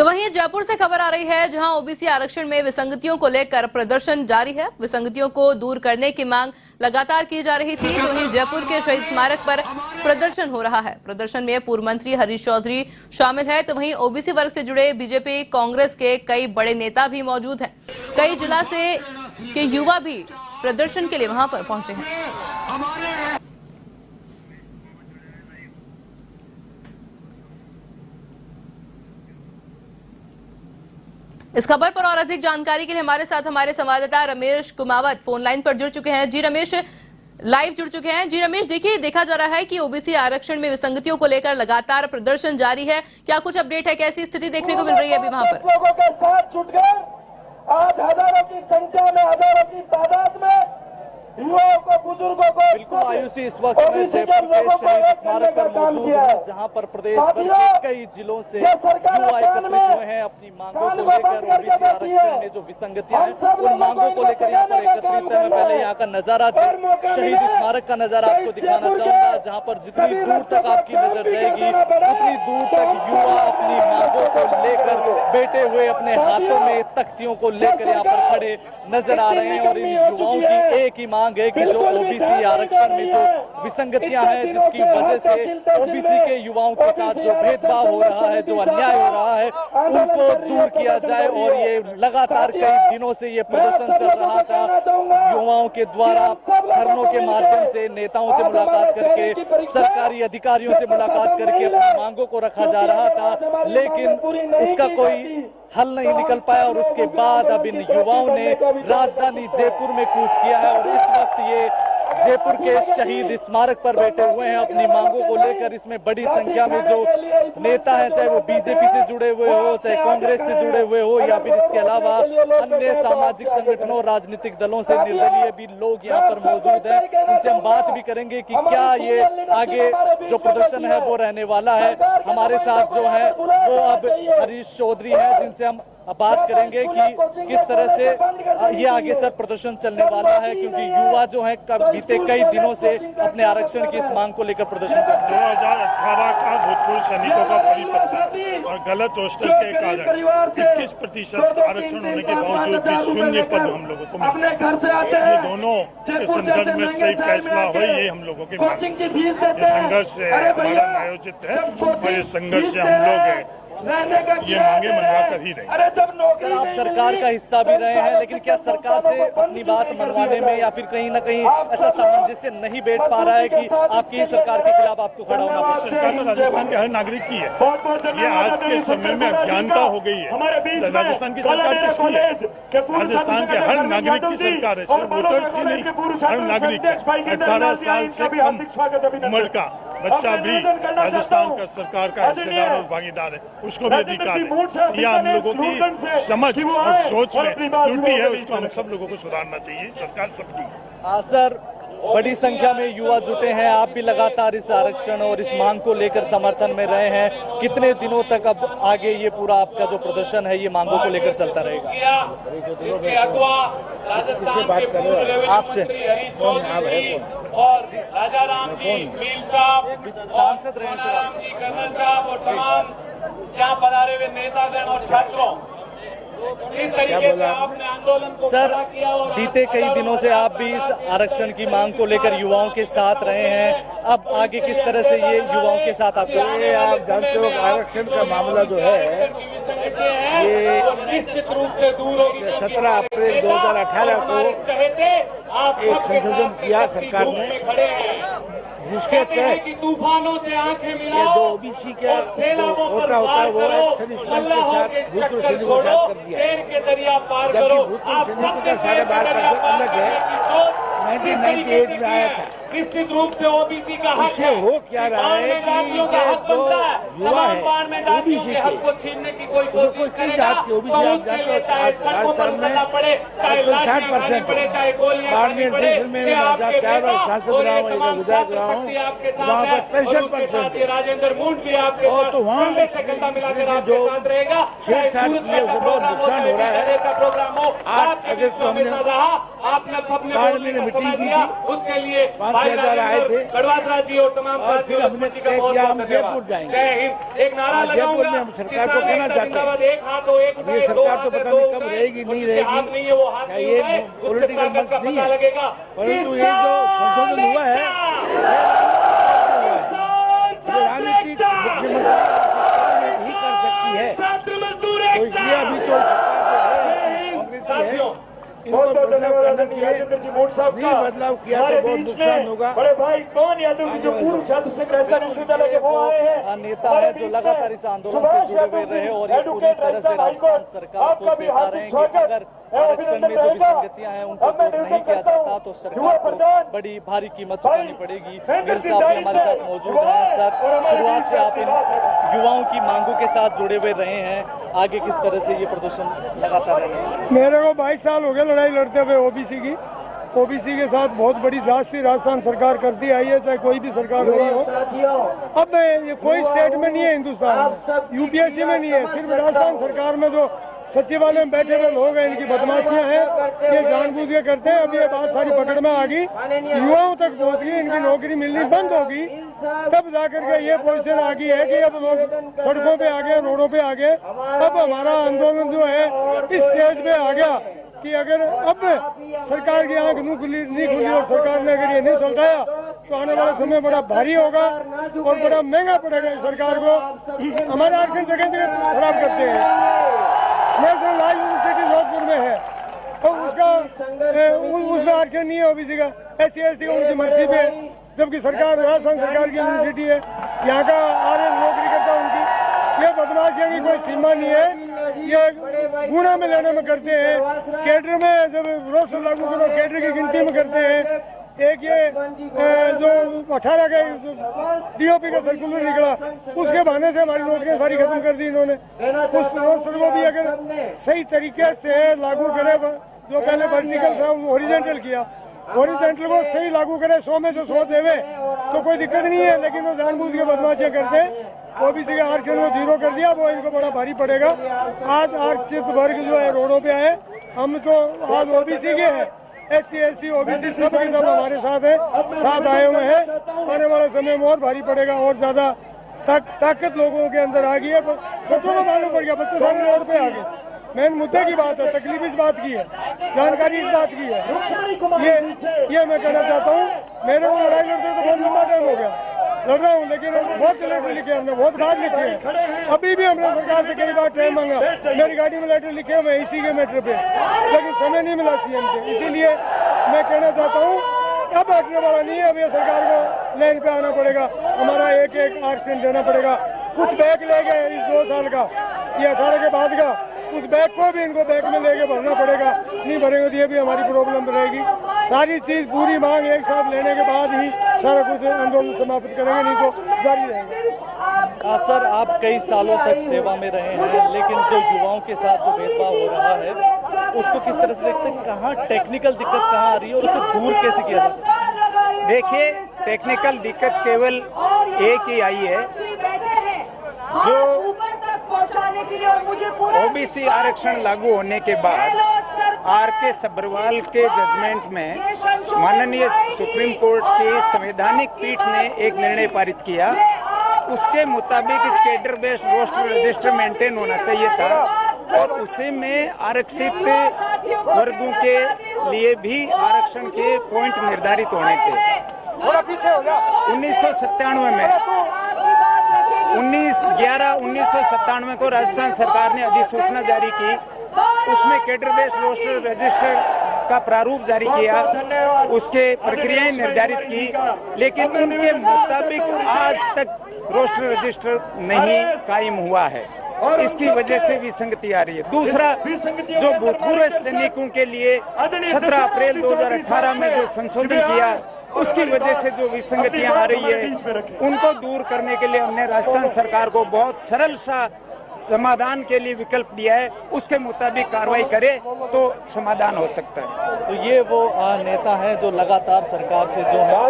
तो वहीं जयपुर से खबर आ रही है, जहां ओबीसी आरक्षण में विसंगतियों को लेकर प्रदर्शन जारी है। विसंगतियों को दूर करने की मांग लगातार की जा रही थी। तो वहीं जयपुर के शहीद स्मारक पर प्रदर्शन हो रहा है। प्रदर्शन में पूर्व मंत्री हरीश चौधरी शामिल है। तो वहीं ओबीसी वर्ग से जुड़े बीजेपी कांग्रेस के कई बड़े नेता भी मौजूद हैं। कई जिला से के युवा भी प्रदर्शन के लिए वहां पर पहुंचे हैं। इस खबर पर और अधिक जानकारी के लिए हमारे साथ हमारे संवाददाता रमेश कुमावत फोन लाइन पर जुड़ चुके हैं। जी रमेश, लाइव जुड़ चुके हैं। जी रमेश, देखिए, देखा जा रहा है कि ओबीसी आरक्षण में विसंगतियों को लेकर लगातार प्रदर्शन जारी है। क्या कुछ अपडेट है, कैसी स्थिति देखने को मिल रही है अभी वहां पर? लोगों के साथ जुटकर आज हजारों की संख्या में, हजारों की तादाद में युवाओं को, बुजुर्गों को, बिल्कुल आयुषी इस वक्त मैं जयपुर के शहीद स्मारक पर मौजूद हूँ, जहाँ पर प्रदेश भर के कई जिलों से युवा एकत्रित हुए हैं अपनी मांगों को लेकर। ओबीसी आरक्षण में जो विसंगतियां हैं उन मांगों को लेकर यहाँ पर एकत्रित है। मैं पहले यहाँ का नजारा शहीद स्मारक का नजारा आपको दिखाना चाहूंगा, जहाँ पर जितनी दूर तक आपकी नजर जाएगी उतनी दूर तक युवा अपनी मांगों को लेकर बैठे हुए अपने हाथों में तख्तियों को लेकर यहाँ पर खड़े नजर आ रहे हैं। और इन युवाओं की एक ही मांग है कि जो ओबीसी आरक्षण में जो विसंगतियां हैं, जिसकी वजह से ओबीसी के युवाओं के साथ जो भेदभाव हो रहा है, जो अन्याय हो रहा है, उनको दूर किया जाए। और ये लगातार कई दिनों से ये प्रदर्शन चल रहा था। युवाओं के द्वारा धरनों के माध्यम से नेताओं से मुलाकात करके, सरकारी अधिकारियों से मुलाकात करके अपनी मांगों को रखा जा रहा था, लेकिन उसका कोई हल नहीं निकल पाया। और उसके बाद अब इन युवाओं ने राजधानी जयपुर में कूच किया है और इस वक्त ये जयपुर के शहीद स्मारक पर बैठे हुए हैं अपनी मांगों को लेकर। इसमें बड़ी संख्या में जो नेता हैं, चाहे वो बीजेपी से जुड़े हुए हो, चाहे कांग्रेस से जुड़े हुए हो, या फिर इसके अलावा अन्य सामाजिक संगठनों, राजनीतिक दलों से निर्दलीय भी लोग यहाँ पर मौजूद हैं। उनसे हम बात भी करेंगे कि क्या ये आगे जो प्रदर्शन है वो रहने वाला है। हमारे साथ जो है वो अब हरीश चौधरी है, जिनसे हम बात करेंगे कि किस तरह से ये आगे सर प्रदर्शन चलने वाला है, क्योंकि युवा जो है बीते कई दिनों से अपने आरक्षण की इस मांग को लेकर प्रदर्शन कर रहे हैं। 2018 का भूतपूर्व सैनिकों का परिपत्र और गलत रोस्टर के कारण 21% आरक्षण होने के बावजूद भी 0 पद हम लोगों को मिले। ये दोनों के संदर्भ में सही फैसला हो, ये हम लोगों की संघर्ष हमारा आयोजित है और ये संघर्ष से हम लोग ये मांगे मनवा कर ही रहे। सर, आप सरकार का हिस्सा भी रहे हैं, लेकिन क्या सरकार से अपनी बात मनवाने में या फिर कहीं ना कहीं ऐसा सामंजस्य नहीं बैठ पा रहा है कि आपकी ही सरकार के खिलाफ आपको खड़ा होना पड़ा? सरकार तो राजस्थान के हर नागरिक की है। ये आज के समय में अज्ञानता हो गई है। राजस्थान की सरकार किसकी है? राजस्थान के हर नागरिक की सरकार है, सिर्फ वोटर्स की नहीं, हर नागरिक है। 18 साल से कम उम्र का बच्चा भी राजस्थान का सरकार का हिस्सेदार और भागीदार है, उसको भी अधिकार है। यह हम लोगों की समझ और सोच में त्रुटि है, उसको हम सब लोगों को सुधारना चाहिए। सरकार सबकी। सर, बड़ी संख्या में युवा जुटे हैं, आप भी लगातार इस आरक्षण और इस मांग को लेकर समर्थन में रहे हैं। कितने दिनों तक अब आगे ये पूरा आपका जो प्रदर्शन है ये मांगों को लेकर चलता रहेगा? आपसे और राजा राम जी, मील साहब, सांसद रहे राम जी, कर्नल साहब और तमाम यहाँ पधारे हुए नेतागण और छात्रों, इस तरीके से आपने आंदोलन को सर, बीते कई दिनों से आप भी इस आरक्षण की मांग को लेकर युवाओं के साथ रहे हैं। अब आगे किस तरह से ये युवाओं के साथ आपके? ये आप जानते हो आरक्षण का मामला जो है ये निश्चित रूप से दूर होगी। 17 अप्रैल 2018 को एक संशोधन किया सरकार ने, जिसके तहत तूफानों से आंखें मिलाओ, ये जो ओबीसी का जो कोटा होता है वो एक्शन के साथ भूतपूर्व सैनिकों के साथ कर दिया, जबकि भूतपूर्व सैनिकों का 12.5% अलग है, 1998 में आया था। निश्चित रूप से ओबीसी का हक इससे हो क्या रहा है कि जो युवा है ओबीसी के, कोई कई जात के ओबीसी आप जानते हो राजस्थान में 60% है। बाड़मेर जिले में मैं 4 बार सांसद रहा हूँ, एक विधायक रहा हूँ, वहाँ पर 65% है। राजेंद्र मूंड भी आपके और तो वहाँ में जो छेड़छाड़ की है उसे बहुत नुकसान हो रहा है। 8 अगस्त को हमने बाड़मेर में मीटिंग की थी, उसके लिए ठेकेदार आए थे गढ़वासराज जी और तमाम और फिर हमने तय किया हम जयपुर जाएंगे। जय हिंद। एक नारा जयपुर में हम सरकार को कहना चाहते हैं, एक हाथ हो एक अब ये सरकार तो पता नहीं कब रहेगी नहीं रहेगी, है वो हाथ क्या ये पॉलिटिकल मंच नहीं है, लगेगा। परंतु ये जो संशोधन हुआ है राजनीतिक मुख्यमंत्री ही कर सकती है। तो इसलिए अभी तो कांग्रेस की है, इनको बदलाव करना चाहिए। नहीं बदलाव किया तो बहुत नुकसान होगा। बड़े भाई कौन यादव जी जो पूर्व छात्र संघ राजस्थान विश्वविद्यालय के वो आए हैं, नेता है जो लगातार इस आंदोलन से जुड़े हुए रहे और ये पूरी तरह से राजस्थान सरकार को चेता रहे हैं कि अगर आरक्षण में जो विसंगतियां हैं उनको दूर नहीं किया जाता तो सरकार को बड़ी भारी कीमत चुकानी पड़ेगी। गिल साहब भी हमारे साथ मौजूद हैं। सर, शुरुआत से आप इन युवाओं की मांगों के साथ जुड़े हुए रहे हैं, आगे किस तरह से ये प्रदर्शन लगातार रहेगा? मेरे को 22 साल हो गए लड़ाई लड़ते हुए ओबीसी के साथ। बहुत बड़ी जांच राजस्थान सरकार करती आई है, चाहे कोई भी सरकार रही हो। अब ये कोई स्टेट में नहीं है हिंदुस्तान में, यूपीएससी में नहीं है, सिर्फ राजस्थान सरकार में जो सचिवालय में बैठे हुए लोग हैं, इनकी बदमाशियां हैं, ये जानबूझ के करते हैं। अब ये बात सारी पकड़ में आ गई, युवाओं तक पहुंच गई, इनकी नौकरी मिलनी बंद होगी, तब जाकर के ये पोजीशन आ गई है कि अब लोग सड़कों पे आ गए, रोडों पे आ गए। अब हमारा आंदोलन जो है इस स्टेज पे आ गया कि अगर अब सरकार की आंख नहीं खुली और सरकार ने अगर ये नहीं सुलझाया तो आने वाला समय बड़ा भारी होगा और बड़ा महंगा पड़ेगा सरकार को। हमारे आरक्षण जगह जगह खराब करते हैं। नेशनल लॉ यूनिवर्सिटी जोधपुर में है और उसमें आरक्षण नहीं है ओबीसी का, SC/ST का उनकी मर्जी पे, जबकि सरकार राजस्थान सरकार की यूनिवर्सिटी है, यहाँ का RS नौकरी करता है उनकी। ये बदमाशियाँ की कोई सीमा नहीं है, ये गुना में लेने में करते हैं। कैडर में जब रोस्टर लागू करो कैडर की गिनती में करते हैं। एक ये जो 18 का DOP का सर्कुलर निकला, उसके बहाने से हमारी नौकरियां सारी खत्म कर दी इन्होंने। उस रोस्टर को भी अगर सही तरीके से लागू करे, जो पहले वर्टिकल था वो हॉरिजॉन्टल किया, हॉरिजॉन्टल को सही लागू करे, 100 में से 100 देवे तो कोई दिक्कत नहीं है, लेकिन वो जानबूझ के बदमाशियां करते हैं। ओबीसी के आरक्षण को 0 कर दिया, वो इनको बड़ा भारी पड़ेगा। आज आरक्षित वर्ग जो है रोडों पे आए, हम तो आज ओबीसी के हैं, SC/ST OBC सब के सब हमारे साथ है, साथ आए हुए हैं। आने वाले समय में और भारी पड़ेगा और ज्यादा ताकत लोगों के अंदर आ गई है। बच्चों को मालूम पड़ गया, बच्चे सारे रोड पे आ गए। मेन मुद्दे की बात है, तकलीफ इस बात की है, जानकारी इस बात की है। ये मैं कहना चाहता हूँ। मेरे को लड़ाई लड़ते तो बहुत लंबा टाइम हो गया, लड़ रहा हूँ, लेकिन बहुत लेटर लिखे हमने, बहुत बार लिखे हैं। अभी भी हमने सरकार से कई बार टाइम मांगा, मेरी गाड़ी में लेटर लिखे हुए इसी के मैटर पे, लेकिन समय नहीं मिला CM के। इसीलिए मैं कहना चाहता हूँ अब हटने वाला नहीं है। अब ये सरकार को लाइन पे आना पड़ेगा, हमारा एक आरक्षण देना पड़ेगा। कुछ बैक ले गए इस 2 साल का, ये 18 के बाद का, उस बैग को भी इनको बैग में लेके भरना पड़ेगा। नहीं भरेंगे तो ये भी हमारी प्रॉब्लम रहेगी। सारी चीज पूरी मांग एक साथ लेने के बाद ही सारा कुछ आंदोलन समाप्त करेंगे, नहीं तो जारी रहेगा। सर, आप कई सालों तक सेवा में रहे हैं, लेकिन जो युवाओं के साथ जो भेदभाव हो रहा है उसको किस तरह से देखते हैं? कहाँ टेक्निकल दिक्कत कहाँ आ रही है और उसे दूर कैसे किया जा सकता है? देखिए, टेक्निकल दिक्कत केवल एक ही आई है, जो ओबीसी आरक्षण लागू होने के बाद RK सब्रवाल के जजमेंट में माननीय सुप्रीम कोर्ट की संवैधानिक पीठ ने एक निर्णय पारित किया। उसके मुताबिक cadre based roster register maintain होना चाहिए था और उसी में आरक्षित वर्गों के लिए भी आरक्षण के पॉइंट निर्धारित होने थे। 1997 में 19/11/1997 को राजस्थान सरकार ने अधिसूचना जारी की, उसमें कैडर बेस्ड रोस्टर रजिस्टर का प्रारूप जारी किया, उसके प्रक्रियाएं निर्धारित की, लेकिन उनके मुताबिक आज तक रोस्टर रजिस्टर नहीं कायम हुआ है। इसकी वजह से विसंगति आ रही है। दूसरा, जो भूतपूर्व सैनिकों के लिए 17 अप्रैल 2018 में जो संशोधन किया, उसकी वजह से जो विसंगतियां आ रही है, उनको दूर करने के लिए हमने राजस्थान सरकार को बहुत सरल सा समाधान के लिए विकल्प दिया है। उसके मुताबिक कार्रवाई करे तो समाधान हो सकता है। तो ये वो नेता हैं जो लगातार सरकार से जो है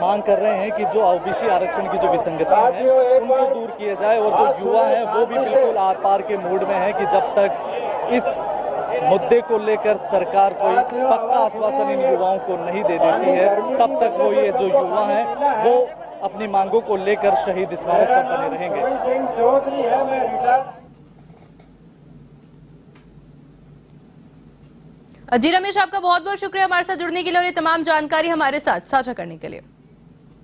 मांग कर रहे हैं कि जो ओबीसी आरक्षण की जो विसंगतियां हैं उनको दूर किया जाए, और जो युवा हैं वो भी बिल्कुल आर पार के मूड में है कि जब तक इस मुद्दे को लेकर सरकार कोई पक्का आश्वासन इन युवाओं को नहीं दे देती है, तब तक वो ये जो युवा हैं वो अपनी मांगों को लेकर शहीद स्मारक पर बने रहेंगे। जी रमेश, आपका बहुत बहुत शुक्रिया हमारे साथ जुड़ने के लिए और ये तमाम जानकारी हमारे साथ साझा करने के लिए।